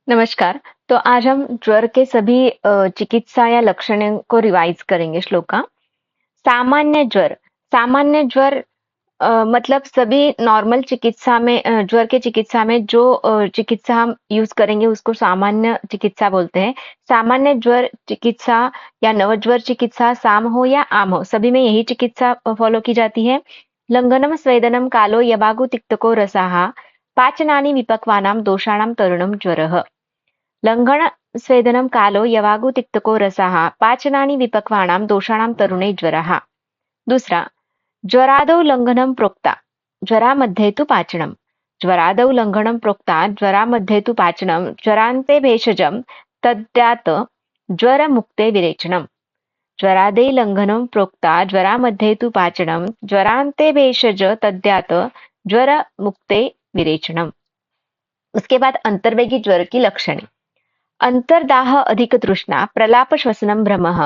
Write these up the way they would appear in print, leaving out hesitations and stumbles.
नमस्कार। तो आज हम ज्वर के सभी चिकित्सा या लक्षणों को रिवाइज करेंगे श्लोका। सामान्य ज्वर। सामान्य ज्वर मतलब सभी नॉर्मल चिकित्सा में ज्वर के चिकित्सा में जो चिकित्सा हम यूज करेंगे उसको सामान्य चिकित्सा बोलते हैं। सामान्य ज्वर चिकित्सा या नवज्वर चिकित्सा साम हो या आम हो, सभी में यही चिकित्सा फॉलो की जाती है। लंघनम स्वेदनम कालो यवागु तिक्तको रसाः पाचनानि विपक्वानां दोषाणां तरुणं ज्वरः। लंघन स्वेदनं कालो यवागु तिक्तको रसाः पाचनानि विपक्वानां दोषाणां तरुणे ज्वरः। दुसरा, ज्वरादौ लंघनं प्रोक्ता ज्वरामध्ये तु पाचनम्। ज्वरादौ लंघनं प्रोक्ता ज्वरामध्ये तु पाचनं ज्वरान्ते भेषजं तद्यात् ज्वरमुक्ते विरेचनम्। ज्वरादे लंघनं प्रोक्ता ज्वरामध्ये तु पाचनं ज्वरान्ते भेषज तद्यात् ज्वरमुक्ते विरेचनम्। उसके बाद अंतर्वेगी ज्वर की लक्षणे। अंतर्दाह अधिक तृष्णा प्रलाप श्वसनं भ्रमः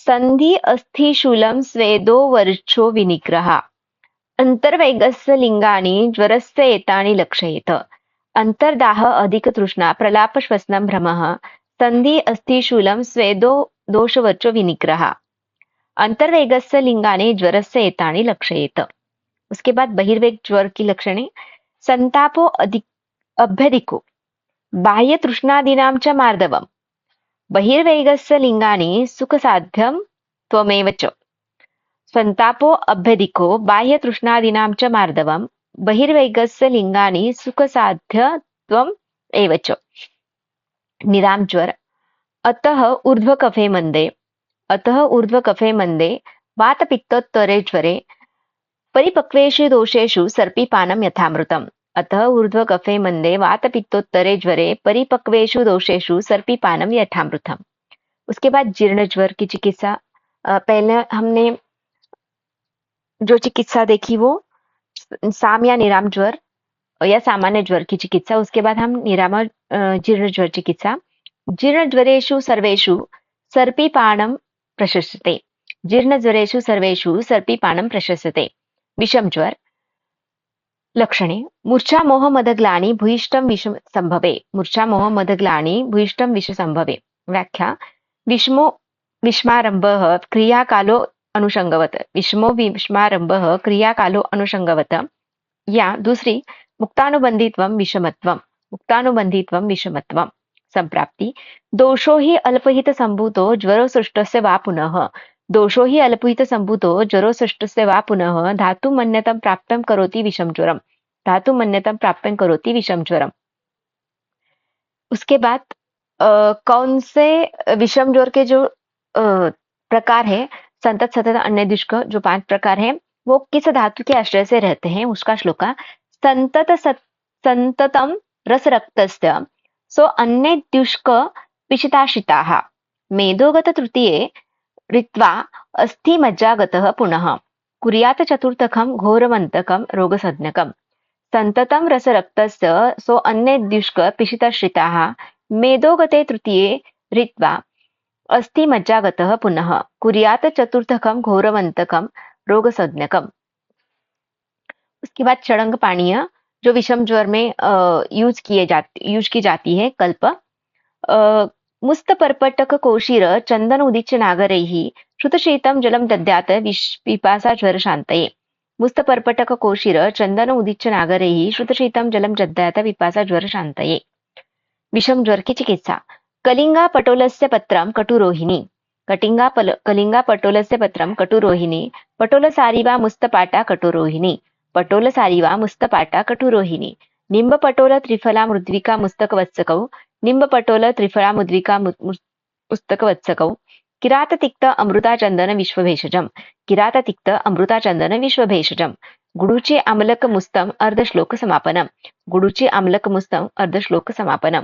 संधि अस्थिशूलं स्वेदो वर्चो विनिग्रह। अंतर्वैगस्य लिंगानि ज्वरस्य एतानि लक्षयेत। अंतर्दाह अधिक तृष्णा प्रलाप श्वसनं भ्रमः संधि अस्थिशूलं स्वेदो दोषवर्चो विनिग्रह। अंतर्वेगस्य लिंगानि ज्वरस्य एतानि लक्षयेत। उसके बाद बहिर्वेग ज्वर की लक्षणे। संतापो अधिक अभ्यधिको बाह्य तृष्णादीनां च मार्दवम्। बहिर्वेगस्य लिंगानि सुखसाध्यं त्वमेव च। संतापो अभ्यधिको बाह्य तृष्णादीनां च मार्दवम्। बहिर्वेगस्य लिंगानि सुखसाध्यत्वम् एव च। निराम ज्वर। अतः ऊर्ध्वकफे मंदे। अतः ऊर्ध्वकफे मंदे वातपित्तोत्तरे ज्वरे परिपक्वेषु दोषेषु सर्पिपानं यथामृतम्। अतः ऊर्ध्वकफे मंदे वातपित्तोत्तरे ज्वरे परिपक्वेषु दोषेषु सर्पिपानं यथामृतम्। उसके बाद जीर्ण ज्वर की चिकित्सा। पहले हमने जो चिकित्सा देखी वो साम या निराम ज्वर या सामान्य ज्वर की चिकित्सा। उसके बाद हम निराम जीर्ण ज्वर चिकित्सा। जीर्ण ज्वरेषु सर्वेषु सर्पिपाणं प्रशस्यते। जीर्ण ज्वरेषु सर्वेषु सर्पिपाणं प्रशस्यते। विषम ज्वर लक्षणे। मूर्छा मोह मदग्लानि भूयिष्ठं विष संभवे। मूर्छा मोह मदग्लानि भूयिष्ठं विष संभवे। व्याख्या। विषमो विषमारंभः क्रियाकालो अनुषंगवत। विषमो विषमारंभः क्रियाकालो अनुषंगवत। या दूसरी मुक्तानुबंधित्वं विषमत्वं। मुक्तानुबंधित्वं विषमत्वं। संप्राप्ति। दोषो हि अल्पहित संभूतो ज्वरो सृष्टस्य वा पुनः। दोषो हि अल्पहित संभूतो ज्वरो सृष्टस्य वा पुनः धातु मन्यतं प्राप्तं करोति विषम ज्वरम। धातु मन्यतं प्राप्तं करोति विषम ज्वरम। उसके बाद कौन से विषम ज्वर के जो प्रकार है, संतत सतत अन्य दुष्क, जो 5 प्रकार है वो किस धातु के आश्रय से रहते हैं उसका श्लोका। संततम रस रक्तस्य सो अन्य दुष्क पिशिताशिताः मेदोगत तृतीये ऋत्वा अस्थि मज्जागतः पुनः कुर्यात् चतुर्थकं घोरमन्तकं रोगसज्ञकम्। संततं रसरक्तस्य सो अन्य दुष्क पिशिताश्रिताः मेदोगते तृतीये ऋत्वा अस्थि मज्जागतः पुनः कुर्यात् चतुर्थकं घोरमन्तकं रोगसज्ञकम्। उसके बाद षडंग पाणीय जो विषम ज्वर में यूज की जाती है कल्प। मुस्तपर्पटक कोशीर चंदन उदीच्य नागरैः श्रुतशीतं जलं दद्यात् पिपासा ज्वर शान्तये। मुस्तपर्पटक कोशीर चंदन उदीच्य नागरैः श्रुतशीतं जलं दद्यात् पिपासा ज्वर शान्तये। विषम ज्वर की चिकित्सा। कलिंगा पटोलस्य पत्रं कटुरोहिणी। कलिंगा पटोलस्य पत्रं कटुरोहिणी। पटोलसारी वा मुस्तपाटा कटुरोहिणी। पटोलसारी वा मुस्तपाटा कटुरोहिणी। निम्बपटोल त्रिफला मृद्विका मुस्तकवत्सकौ। निम्बपटोल त्रिफला मुद्विका पुस्तकवत्सकौ। किराततिक्त अमृताचंदन विश्वभेषजम्। किराततिक्त अमृताचंदन विश्वभेषजम्। गुडुचे आमलक मुस्तम अर्धश्लोक समापनम। गुडुचे आमलक मुस्तम अर्धश्लोक समापनम।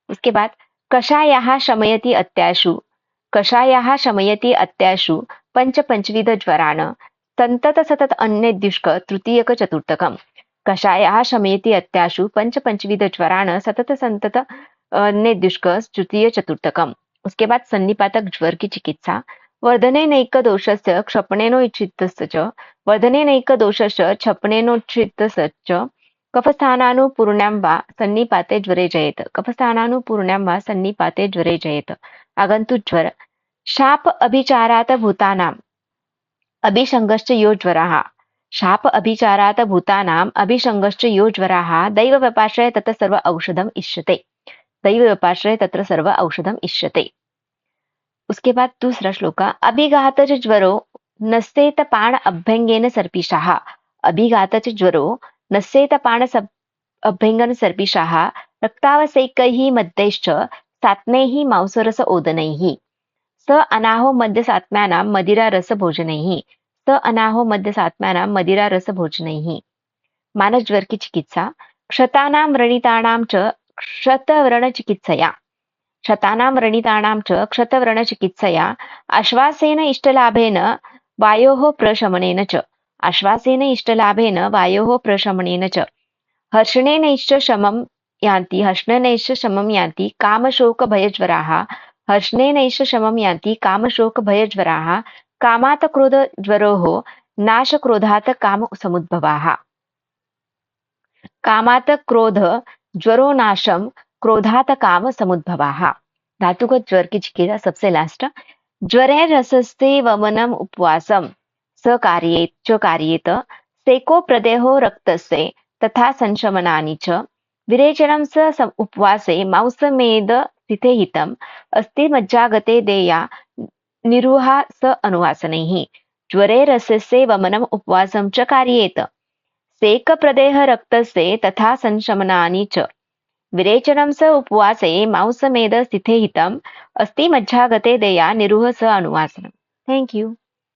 उसके बाद कषायाः शमयति अत्याशु। कषायाः शमयति अत्याशु पंचविध ज्वरान् संतत सतत अन्य दुष्क तृतीयक चतुर्थकम्। कषायाः शमयति अत्याशु पंचविध ज्वरान् सतत संतत अन्य दुष्क तृतीय चतुर्थकम्। उसके बाद सन्निपातक ज्वर की चिकित्सा। वर्धनेनैक दोषस्य क्षपणेनोच्छित्तस्य च। वर्धनेनैक दोषस्य क्षपणेनोच्छित्तस्य च कफस्थानानुपूर्णां वा सन्निपाते ज्वरे जयेत. कफस्थानानुपूर्णां वा सन्निपाते ज्वरे जयेत. आगन्तु ज्वर. शाप अभिचारात् भूतानाम् अभिसङ्गश्च यो ज्वरः. शाप अभिचारात् भूतानाम् अभिसङ्गश्च यो ज्वरः दैवव्यपाश्रय तत्र सर्व औषधम् इष्यते. दैवव्यपाश्रय तत्र सर्व औषधम् इष्यते. उसके बाद दूसरा श्लोक. अभिघातच ज्वरो नस्येत पाण अभ्यंगेन सर्पिषाः. अभिघातच ज्वरो नस्येत पाण अभ्यंगन सर्पिषाः रक्तावसैकैः मद्दैश्च सात्नैः मांसरस ओदनैः. स अनाहो मद्यसात्म्यानां मदिरारसभोजनैः. स अनाहो मद्यसात्म्यानां मदिरारसभोजनैः. मानव ज्वर की चिकित्सा. क्षतानां व्रणितानां च क्षतव्रणचिकित्सया. क्षतानां व्रणितानां च क्षतव्रणचिकित्सया आश्वासेन इष्टलाभेन वायोः प्रशमनेन च. आश्वासेन इष्टलाभेन वायोः प्रशमनेन च. हर्षणेनैश्च शमं यान्ति. हर्षणेनैश्च शमं यान्ति कामशोकभयज्वराः. हर्षणेनैश्च शमं यान्ति कामशोकभयज्वराः. कामात् क्रोधज्वरोः नाशक्रोधात् कामसमुद्भवाः. कामात् क्रोध ज्वरो नाशम क्रोधात् काम समुद्भवाः. धातुगत ज्वर की चिकित्सा सबसे लास्ट. ज्वरे रसस्ते वमनम उपवासम स कार्येत च कार्येत. सेको प्रदेहो रक्तस्य तथा संशमनानि च. विरेचनं स उपवासे मांसमेद स्थिते हितम् अस्ति मज्जागते देया निरुहा स अनुवासनैः. ज्वरे रसस्य वमनम उपवासं च कार्येत. सेकप्रदेह रक्तस्य तथा संशमनानि च. विरेचनं स उपवासे मांसमेद स्थिते हितम् अस्ति मज्जागते देया निरुह स अनुवासनम्. Thank you.